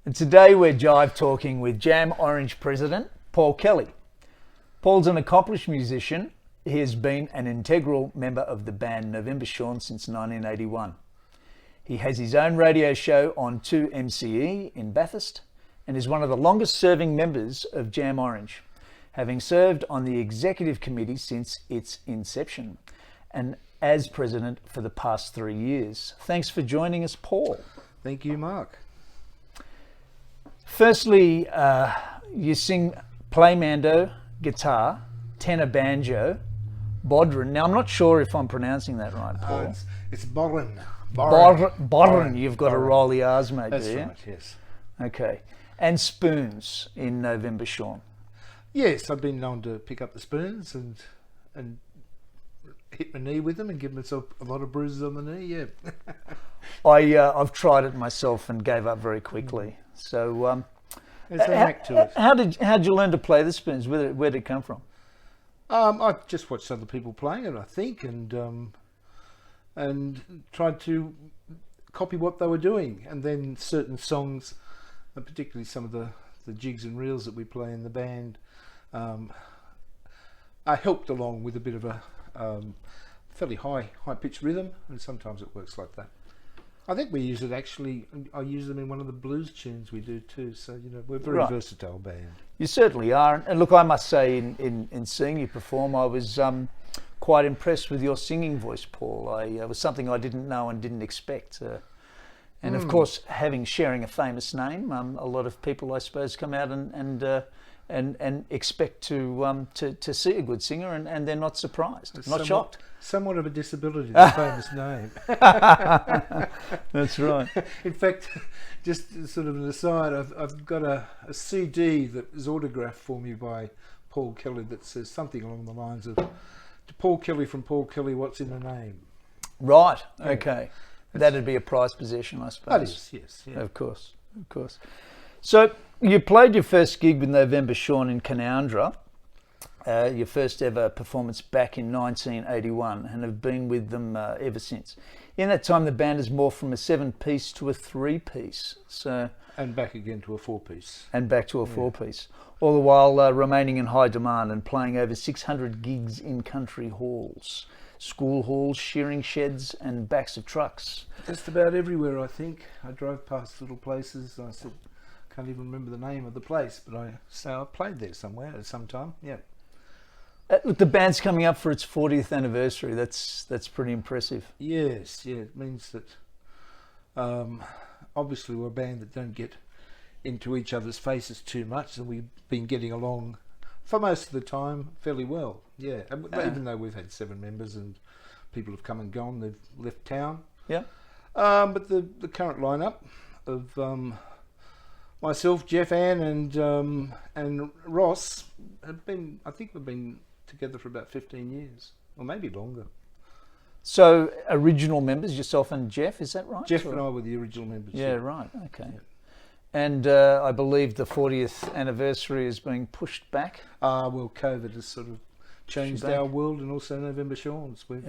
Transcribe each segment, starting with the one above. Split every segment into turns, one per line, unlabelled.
And today we're Jive talking with Jam Orange president Paul Kelly. Paul's an accomplished musician. He has been an integral member of the band November Shorn since 1981. He has his own radio show on 2MCE in Bathurst and is one of the longest serving members of Jam Orange, having served on the executive committee since its inception and as president for the past 3 years. Thanks for joining us, Paul.
Thank you, Mark.
Firstly, you play mando, guitar, tenor banjo, bodhran. Now, I'm not sure if I'm pronouncing that right, Paul.
It's bodhran.
Bodhran. You've got to roll the R's, mate.
That's
do you?
right, yes.
Okay. And spoons in November Shorn.
Yes, I've been known to pick up the spoons and hit my knee with them and give myself a lot of bruises on the knee, yeah.
I've tried it myself and gave up very quickly. So,
There's an act to it.
How did you learn to play the spoons? Where did it come from?
I just watched other people playing it, I think, and tried to copy what they were doing. And then certain songs, particularly some of the jigs and reels that we play in the band, I helped along with a bit of a fairly high-pitched rhythm, and sometimes it works like that. I think we use it actually. I use them in one of the blues tunes we do too. So we're a very versatile band. You
certainly are. And look, I must say, in seeing you perform, I was quite impressed with your singing voice, Paul. It was something I didn't know and didn't expect. And of course, sharing a famous name, a lot of people, I suppose, come out and expect to see a good singer, and they're not surprised, not shocked.
Somewhat of a disability, the famous name.
That's right.
In fact, just sort of an aside, I've got a CD that is autographed for me by Paul Kelly that says something along the lines of, "To Paul Kelly from Paul Kelly, what's in the name?"
Right. Okay. That'd be a prized possession, I suppose.
That is, yes. Yeah.
Of course. So you played your first gig with November Shorn in Canowindra, your first ever performance back in 1981, and have been with them ever since. In that time, the band has morphed from a 7-piece to a 3-piece.
And back again to a 4-piece.
And back to a 4-piece. All the while remaining in high demand and playing over 600 gigs in country halls, school halls, shearing sheds and backs of trucks.
Just about everywhere, I think. I drove past little places. I said, can't even remember the name of the place, but I played there somewhere at some time. Yeah.
Look, the band's coming up for its 40th anniversary. That's pretty impressive.
Yes, yeah. It means that obviously we're a band that don't get into each other's faces too much, and we've been getting along for most of the time fairly well. Yeah, even though we've had 7 members and people have come and gone, they've left town.
Yeah.
But the current lineup of myself, Jeff, Ann, and Ross have been. I think we've been together for about 15 years, or maybe longer.
So original members, yourself and Jeff, is that right?
Jeff and I were the original members.
Yeah, right. Okay. Yeah. And I believe the 40th anniversary is being pushed back.
Well, COVID has sort of changed our world, and also November Shorn's. We've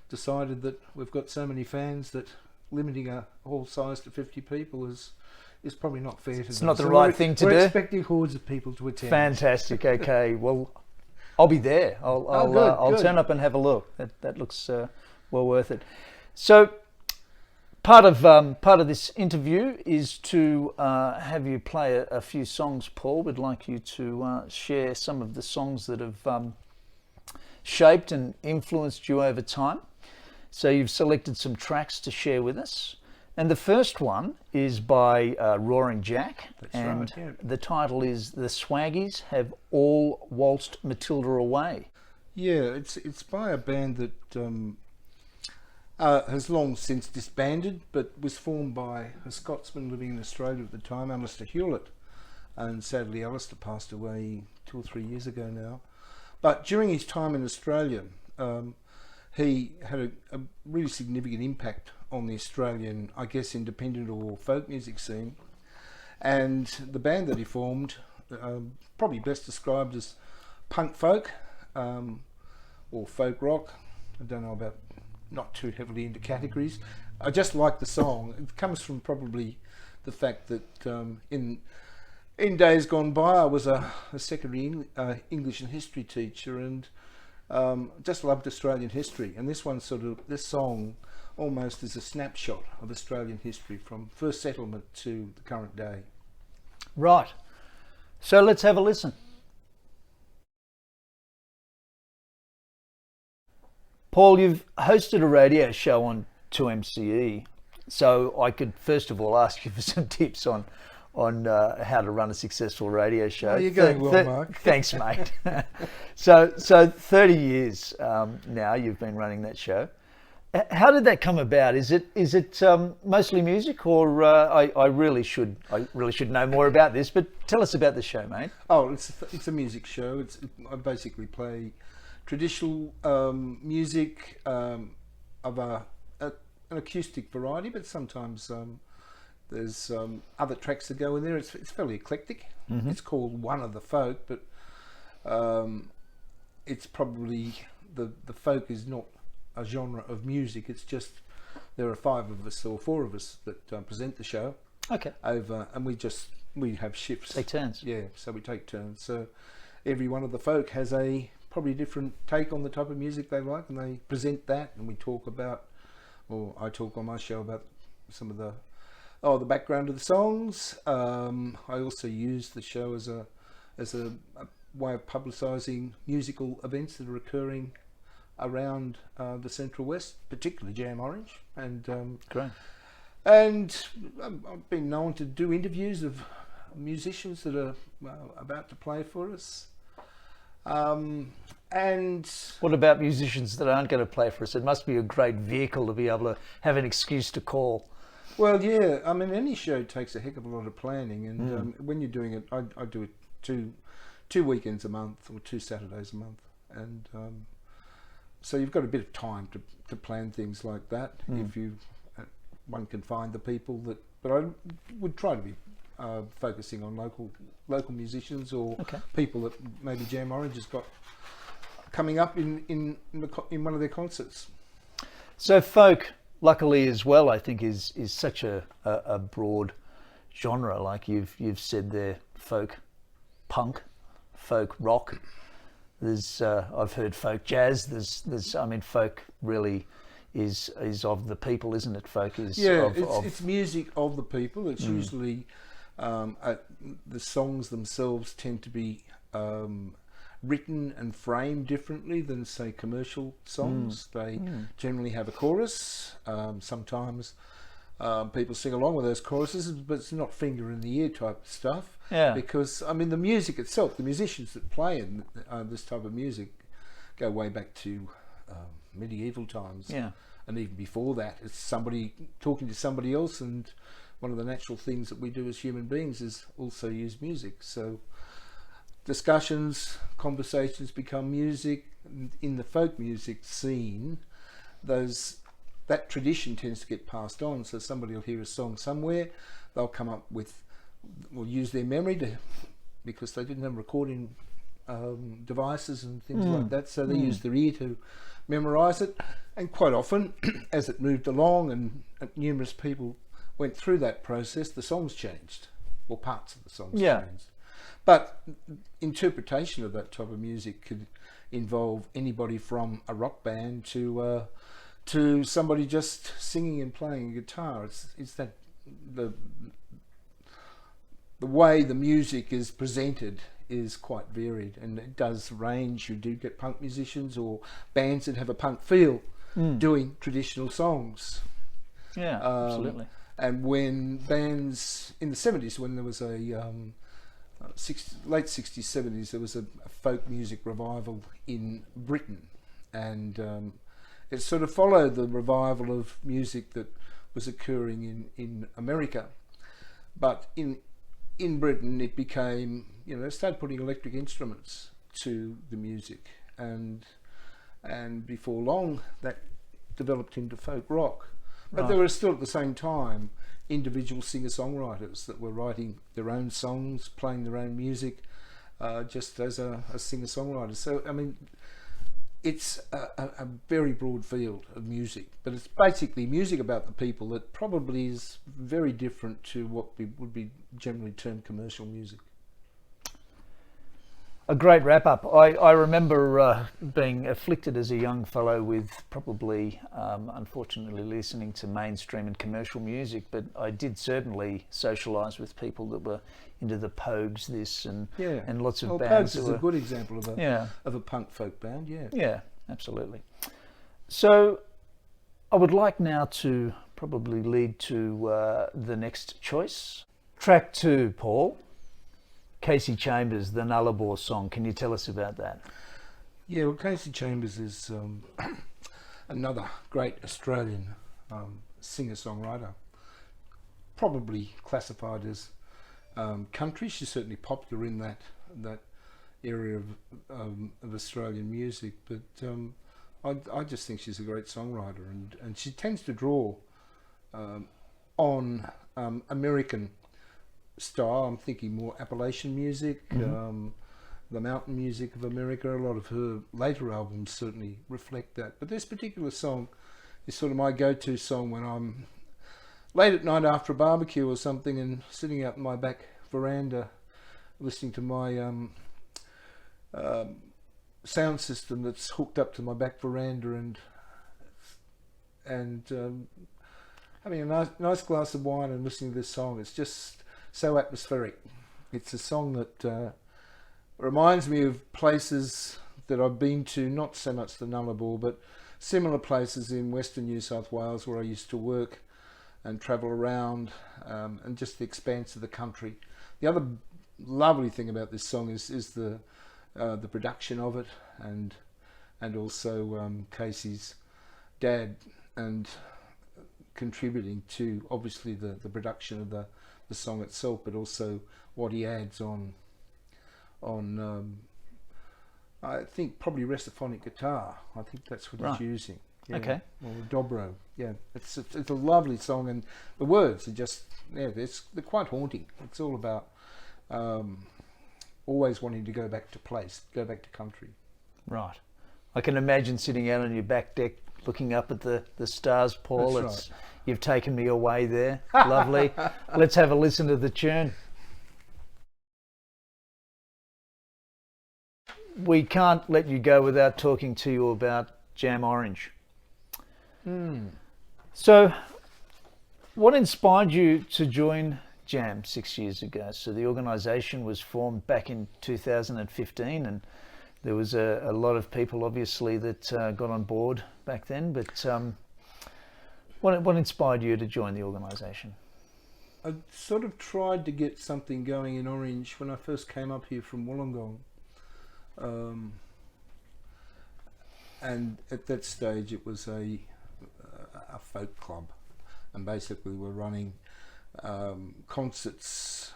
decided that we've got so many fans that limiting a hall size to 50 people is probably not fair to them.
It's not the right thing to do.
We're expecting hordes of people to attend.
Fantastic. Okay. Well, I'll be there. I'll turn up and have a look. That looks well worth it. So part of this interview is to have you play a few songs, Paul. We'd like you to share some of the songs that have shaped and influenced you over time. So you've selected some tracks to share with us. And the first one is by Roaring Jack.
That's
and
right, yeah.
The title is "The Swaggies Have All Waltzed Matilda Away."
Yeah, it's by a band that has long since disbanded, but was formed by a Scotsman living in Australia at the time, Alistair Hewlett. And sadly, Alistair passed away 2 or 3 years ago now. But during his time in Australia, he had a really significant impact on the Australian, I guess, independent or folk music scene. And the band that he formed, probably best described as punk folk or folk rock. I don't know about, not too heavily into categories. I just like the song. It comes from probably the fact that in days gone by, I was a secondary English and history teacher, and just loved Australian history. And this song almost is a snapshot of Australian history from first settlement to the current day.
Right. So let's have a listen. Paul, you've hosted a radio show on 2MCE, so I could first of all ask you for some tips on how to run a successful radio show.
Oh, you're going well, Mark.
Thanks, mate. So 30 years now you've been running that show. How did that come about? Is it mostly music, or I really should know more about this? But tell us about the show, mate.
Oh, it's a music show. I basically play traditional music of an acoustic variety, but sometimes there's other tracks that go in there. It's fairly eclectic. Mm-hmm. It's called One of the Folk, but it's probably the folk is not a genre of music. It's just there are 5 of us or 4 of us that present the show.
Okay.
And we have shifts.
Take turns.
Yeah, so we take turns. So every one of the folk has a probably different take on the type of music they like, and they present that, and we talk about, or I talk on my show about some of the background of the songs. I also use the show as a way of publicising musical events that are occurring around the Central West, particularly Jam Orange, and
great.
And I've been known to do interviews of musicians that are about to play for us. And
what about musicians that aren't going to play for us? It must be a great vehicle to be able to have an excuse to call.
Well, yeah. I mean, any show takes a heck of a lot of planning, and when you're doing it, I do it two weekends a month or 2 Saturdays a month, and so you've got a bit of time to plan things like that. If one can find the people that, but I would try to be focusing on local musicians or people that maybe Jam Orange has got coming up in one of their concerts.
So folk, luckily as well, I think is such a broad genre. Like you've said there, folk punk, folk rock. There's I've heard folk jazz. There's I mean, folk really is of the people, isn't it? Folk is
it's music of the people. It's usually the songs themselves tend to be written and framed differently than, say, commercial songs. They generally have a chorus. Sometimes people sing along with those choruses, but it's not finger in the ear type stuff.
Yeah.
Because I mean, the music itself, the musicians that play in this type of music, go way back to medieval times.
Yeah.
And even before that, it's somebody talking to somebody else, and one of the natural things that we do as human beings is also use music. So discussions, conversations become music. In the folk music scene, that tradition tends to get passed on. So somebody will hear a song somewhere, they'll come up with, will use their memory because they didn't have recording devices and things like that, so they used their ear to memorise it. And quite often, as it moved along and numerous people went through that process, the songs changed, or parts of the songs changed. But interpretation of that type of music could involve anybody from a rock band to somebody just singing and playing a guitar. It's that the way the music is presented is quite varied, and it does range. You do get punk musicians or bands that have a punk feel doing traditional songs.
Yeah, absolutely.
And when bands in the 70s, when there was a late 60s, 70s, there was a folk music revival in Britain, and it sort of followed the revival of music that was occurring in America. But in Britain, it became, they started putting electric instruments to the music, and before long that developed into folk rock. But there were still at the same time individual singer-songwriters that were writing their own songs, playing their own music, just as a singer-songwriter. So I mean, it's a very broad field of music, but it's basically music about the people that probably is very different to what would be generally termed commercial music.
A great wrap up. I remember being afflicted as a young fellow with probably, unfortunately, listening to mainstream and commercial music, but I did certainly socialise with people that were into the Pogues, and lots of bands.
Pogues is a good example of a punk folk band, yeah.
Yeah, absolutely. So I would like now to probably lead to the next choice. Track 2, Paul. Casey Chambers, the Nullarbor song. Can you tell us about that?
Yeah, well, Casey Chambers is another great Australian singer-songwriter, probably classified as country. She's certainly popular in that area of Australian music, but I just think she's a great songwriter, and she tends to draw on American style. I'm thinking more Appalachian music, the mountain music of America. A lot of her later albums certainly reflect that. But this particular song is sort of my go-to song when I'm late at night after a barbecue or something and sitting out in my back veranda listening to my sound system that's hooked up to my back veranda and having a nice glass of wine and listening to this song. It's just so atmospheric. It's a song that reminds me of places that I've been to, not so much the Nullarbor, but similar places in Western New South Wales where I used to work and travel around, and just the expanse of the country. The other lovely thing about this song is the production of it, and also Casey's dad and contributing to obviously the production of the song itself, but also what he adds on I think probably Restophonic guitar. I think that's what he's using. Yeah.
Okay.
Or dobro. Yeah, it's a lovely song, and the words are just they're quite haunting. It's all about always wanting to go back to place, go back to country.
Right. I can imagine sitting out on your back deck looking up at the stars, Paul.
That's right.
You've taken me away there. Lovely. Let's have a listen to the tune. We can't let you go without talking to you about Jam Orange. So, what inspired you to join Jam 6 years ago? So the organisation was formed back in 2015, and there was a lot of people obviously that got on board back then, but what inspired you to join the organisation?
I sort of tried to get something going in Orange when I first came up here from Wollongong. And at that stage it was a folk club, and basically we're running concerts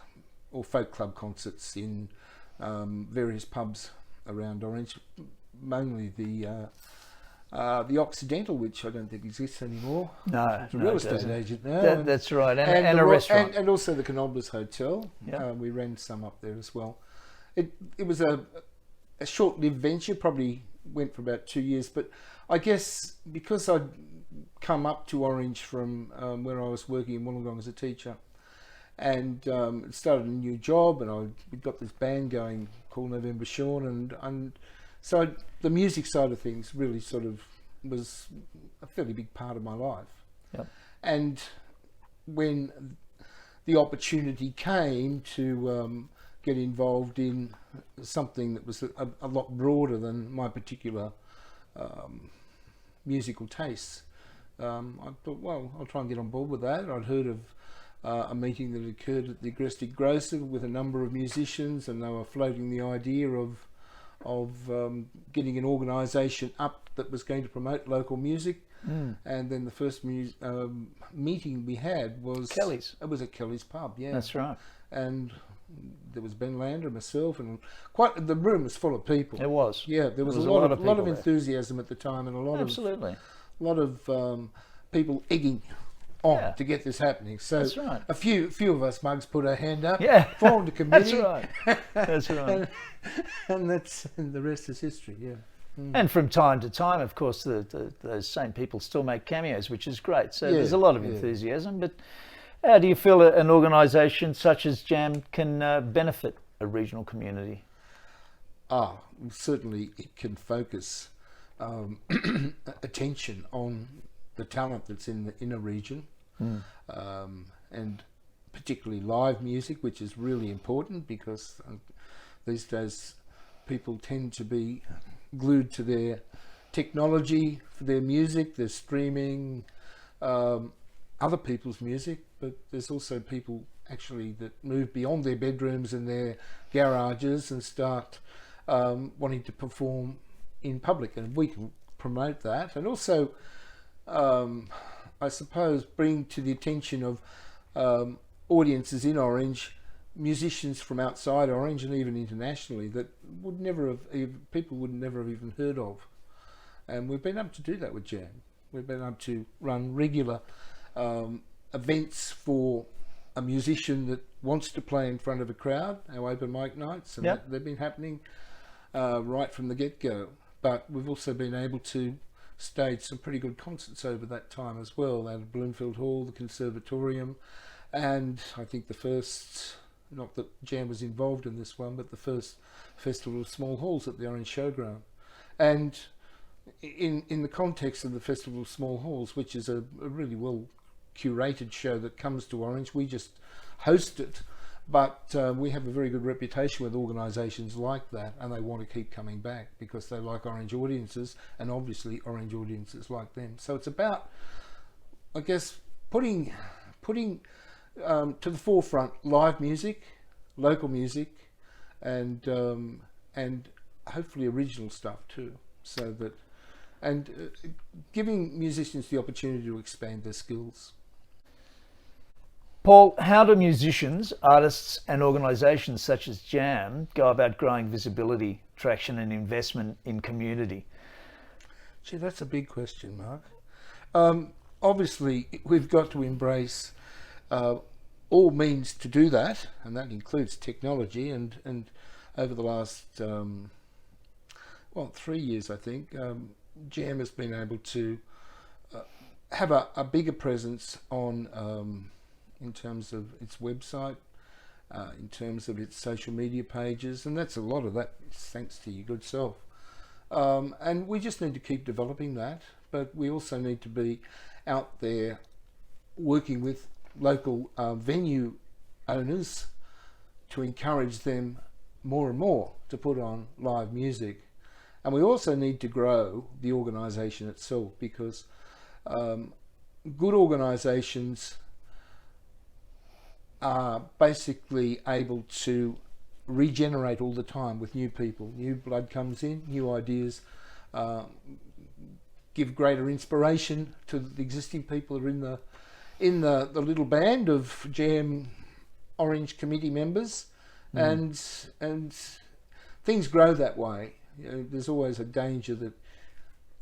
or folk club concerts in various pubs around Orange, mainly the Occidental, which I don't think exists anymore.
No,
it's a real estate agent now.
That's right, and a restaurant.
And also the Canobbers Hotel.
Yep.
We ran some up there as well. It was a short-lived venture, probably went for about 2 years, but I guess because I'd come up to Orange from where I was working in Wollongong as a teacher, and started a new job, and we got this band going called November Shorn, and so the music side of things really sort of was a fairly big part of my life.
Yep.
And when the opportunity came to get involved in something that was a lot broader than my particular musical tastes, I thought, well, I'll try and get on board with that. I'd heard of a meeting that occurred at the Agrestic Grocer with a number of musicians, and they were floating the idea of getting an organisation up that was going to promote local music. And then the first meeting we had was
Kelly's.
It was at Kelly's pub, yeah.
That's right.
And there was Ben Lander, myself, and the room was full of people.
It was.
Yeah, there was a lot of enthusiasm at the time, and a lot of people egging on to get this happening. So
that's right.
a few of us mugs put our hand up, formed a
That's
committee.
right. That's right.
and the rest is history. Yeah.
And from time to time, of course, those same people still make cameos, which is great. So
Yeah,
there's a lot of
yeah.
enthusiasm. But how do you feel an organisation such as Jam can benefit a regional community?
Certainly it can focus attention on the talent that's in a region, and particularly live music, which is really important because these days people tend to be glued to their technology for their music. They're streaming other people's music, but there's also people actually that move beyond their bedrooms and their garages and start wanting to perform in public, and we can promote that, and also I suppose bring to the attention of audiences in Orange musicians from outside Orange and even internationally that would never have, people would never have even heard of. And we've been able to do that with Jam. We've been able to run regular events for a musician that wants to play in front of a crowd, our open mic nights, and they've been happening right from the get-go. But we've also been able to stage some pretty good concerts over that time as well, out of Bloomfield Hall, the Conservatorium, and I think the first, not that Jam was involved in this one, but the first Festival of Small Halls at the Orange Showground. And in the context of the Festival of Small Halls, which is a really well curated show that comes to Orange, we just host it, but we have a very good reputation with organisations like that, and they want to keep coming back because they like Orange audiences, and obviously Orange audiences like them. So it's about, I guess, putting to the forefront live music, local music, and hopefully original stuff too, so that, and giving musicians the opportunity to expand their skills.
Paul, how do musicians, artists and organisations such as Jam go about growing visibility, traction and investment in community?
Gee, that's a big question, Mark. Obviously, we've got to embrace all means to do that, and that includes technology, and over the last 3 years, I think, Jam has been able to have a bigger presence on in terms of its website, in terms of its social media pages, and that's a lot of that thanks to your good self. And we just need to keep developing that, but we also need to be out there working with local venue owners to encourage them more and more to put on live music. And we also need to grow the organisation itself, because good organisations are basically able to regenerate all the time with new people. New blood comes in, new ideas, give greater inspiration to the existing people who are in the little band of Jam Orange committee members, and things grow that way. You know, there's always a danger that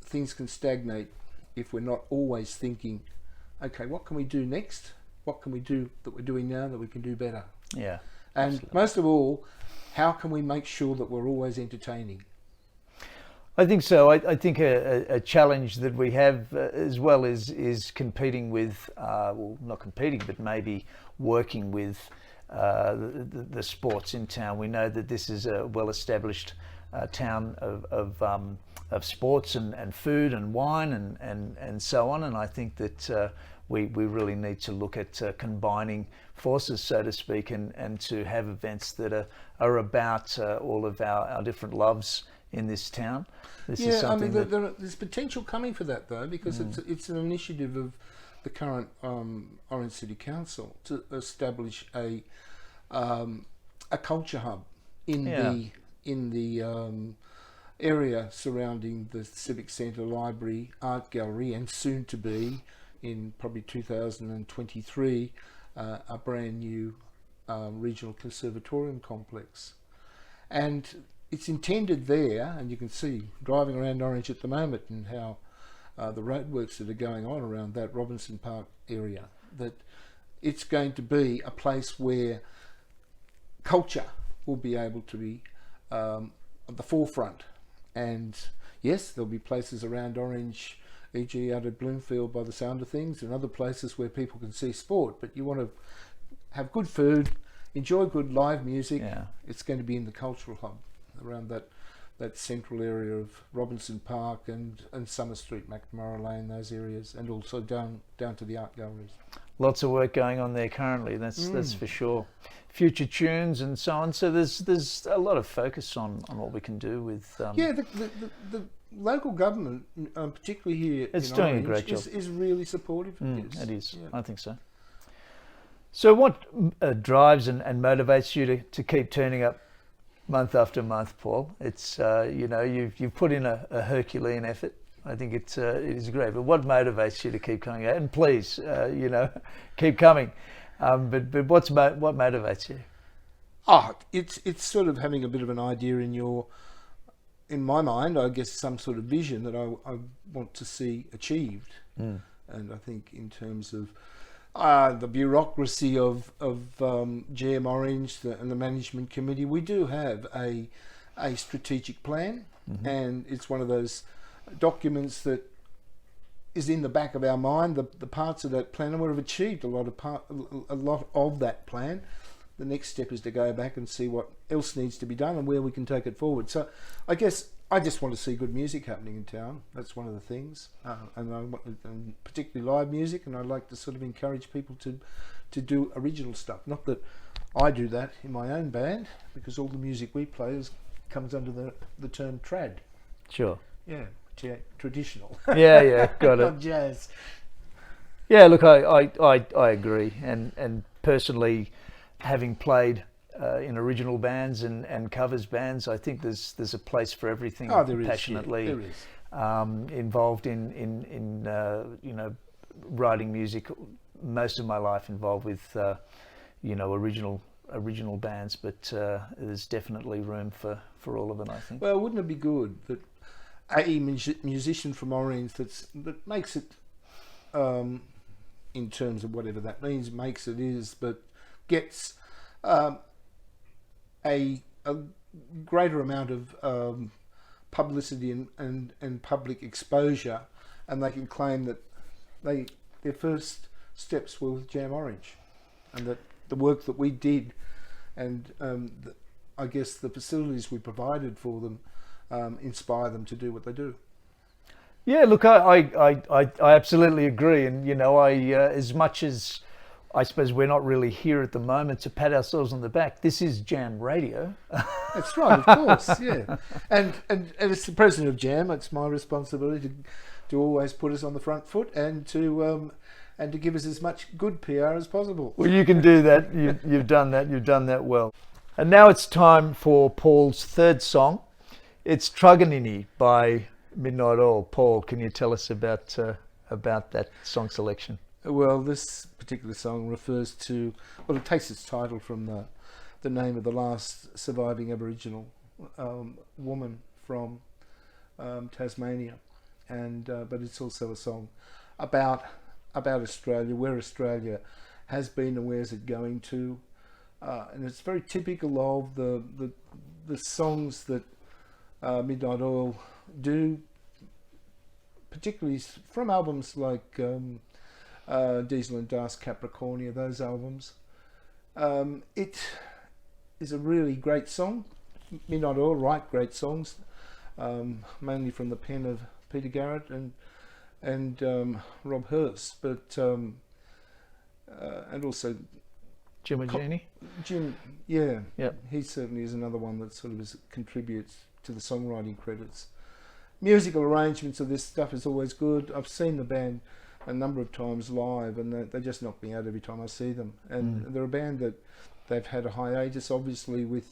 things can stagnate if we're not always thinking, okay, what can we do next? What can we do that we're doing now that we can do better?
Yeah.
And
absolutely.
most of all, how can we make sure that we're always entertaining?
I think so. I think a challenge that we have as well is competing with, well, not competing, but maybe working with the sports in town. We know that this is a well-established town of sports and food and wine and so on. And I think that we really need to look at combining forces, so to speak, and to have events that are about all of our different loves in this town. This is something
there's potential coming for that though, because it's an initiative of the current Orange City Council to establish a culture hub in the area surrounding the Civic Centre, Library, Art Gallery, and soon to be, in probably 2023, a brand new regional conservatorium complex. And it's intended there, and you can see driving around Orange at the moment and how the roadworks that are going on around that Robinson Park area, that it's going to be a place where culture will be able to be at the forefront. And yes, there'll be places around Orange, e.g. out at Bloomfield by the sound of things, and other places where people can see sport. But you want to have good food, enjoy good live music.
Yeah.
It's going to be in the cultural hub around that central area of Robinson Park and Summer Street, McNamara Lane, those areas, and also down to the art galleries.
Lots of work going on there currently. That's for sure. Future tunes and so on. So there's a lot of focus on what we can do with.
The local government, particularly here,
It's
in
doing a
Orange,
great job.
is really supportive of this.
It is.
Yeah.
I think so. So what drives and motivates you to keep turning up month after month, Paul? It's you've put in a Herculean effort. I think it is great. But what motivates you to keep coming out? And please, keep coming. But what motivates you?
It's sort of having a bit of an idea in my mind, I guess, some sort of vision that I want to see achieved. And I think in terms of the bureaucracy of GM Orange and the management committee, we do have a strategic plan, and it's one of those documents that is in the back of our mind, the parts of that plan, and we've achieved a lot of that plan. The next step is to go back and see what else needs to be done and where we can take it forward. So I guess I just want to see good music happening in town. That's one of the things, and particularly live music. And I'd like to sort of encourage people to do original stuff. Not that I do that in my own band, because all the music we play comes under the term trad.
Sure.
Yeah, traditional.
Yeah, got it.
Not jazz.
Yeah, look, I agree, and personally, having played in original bands and covers bands, I think there's a place for everything.
There is,
passionately
yeah, there is.
Involved in writing music. Most of my life involved with original bands, but there's definitely room for all of it, I think.
Well, wouldn't it be good that a musician from Orange that makes it, in terms of whatever that means, but gets a greater amount of publicity and public exposure, and they can claim that their first steps were with Jam Orange, and that the work that we did and I guess the facilities we provided for them inspire them to do what they do.
Yeah, look, I absolutely agree, and as much as I suppose we're not really here at the moment to pat ourselves on the back, this is Jam Radio.
That's right, of course, yeah. And as the president of Jam, it's my responsibility to always put us on the front foot and to give us as much good PR as possible.
Well, you can do that. You've done that. You've done that well. And now it's time for Paul's third song. It's Truganini by Midnight Oil. Paul, can you tell us about that song selection?
Well, this particular song refers to, it takes its title from the name of the last surviving Aboriginal woman from Tasmania, but it's also a song about Australia, where Australia has been and where is it going to, and it's very typical of the songs that Midnight Oil do, particularly from albums like Diesel and Dust, Capricornia, those albums. It is a really great song. Midnight Oil write great songs, mainly from the pen of Peter Garrett and Rob Hurst, but and also
Jim Agini.
Jim, yeah,
yep.
He certainly is another one that sort of contributes to the songwriting credits. Musical arrangements of this stuff is always good. I've seen the band a number of times live, and they just knock me out every time I see them. And they're a band that they've had a hiatus, obviously, with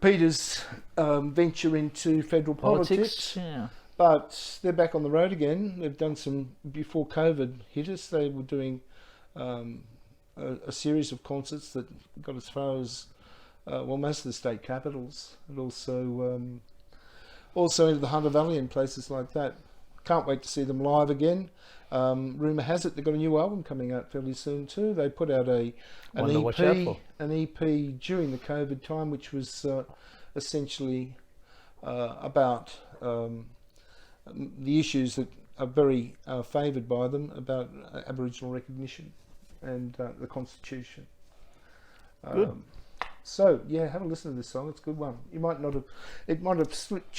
Peter's venture into federal politics.
Yeah.
But they're back on the road again. They've done some, before COVID hit us, they were doing a series of concerts that got as far as, most of the state capitals, and also into the Hunter Valley and places like that. Can't wait to see them live again. Rumour has it they've got a new album coming out fairly soon too. They put out an EP during the COVID time, which was essentially about the issues that are very favoured by them about Aboriginal recognition and the Constitution.
Good.
So yeah, have a listen to this song. It's a good one. You might not have, it might have slipped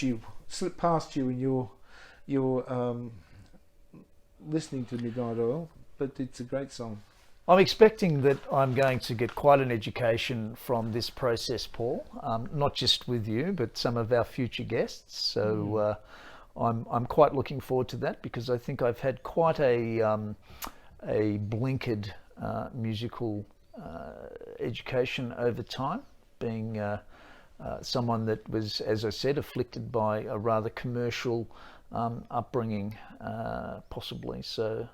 past you in your listening to Midnight Oil, but it's a great song.
I'm expecting that I'm going to get quite an education from this process, Paul, not just with you, but some of our future guests. So I'm quite looking forward to that, because I think I've had quite a blinkered musical education over time, being someone that was, as I said, afflicted by a rather commercial upbringing, possibly. So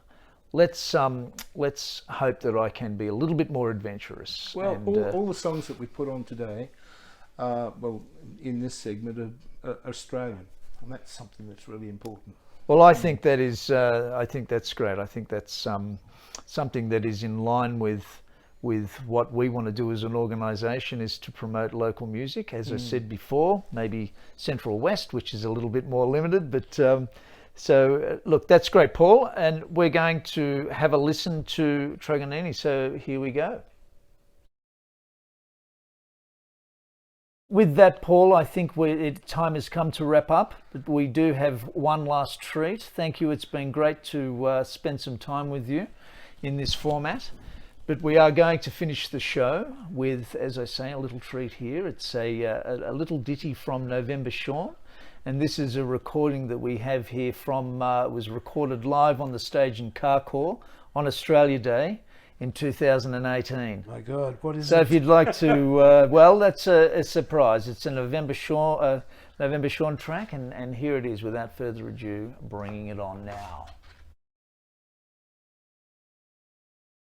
let's hope that I can be a little bit more adventurous.
Well,
and,
all the songs that we put on today, well, in this segment, are Australian, and that's something that's really important.
Well, I think that is. I think that's great. I think that's something that is in line with what we want to do as an organisation, is to promote local music. As I said before, maybe Central West, which is a little bit more limited, but. So look, that's great, Paul, and we're going to have a listen to Truganini. So here we go. With that, Paul, I think time has come to wrap up, but we do have one last treat. Thank you. It's been great to spend some time with you in this format. But we are going to finish the show with, as I say, a little treat here. It's a little ditty from November Shorn. And this is a recording that we have here from, it was recorded live on the stage in Carcoar on Australia Day in 2018.
My God, what is
so
it?
So if you'd like to, well, that's a surprise. It's a November Shorn track, and here it is, without further ado, bringing it on now.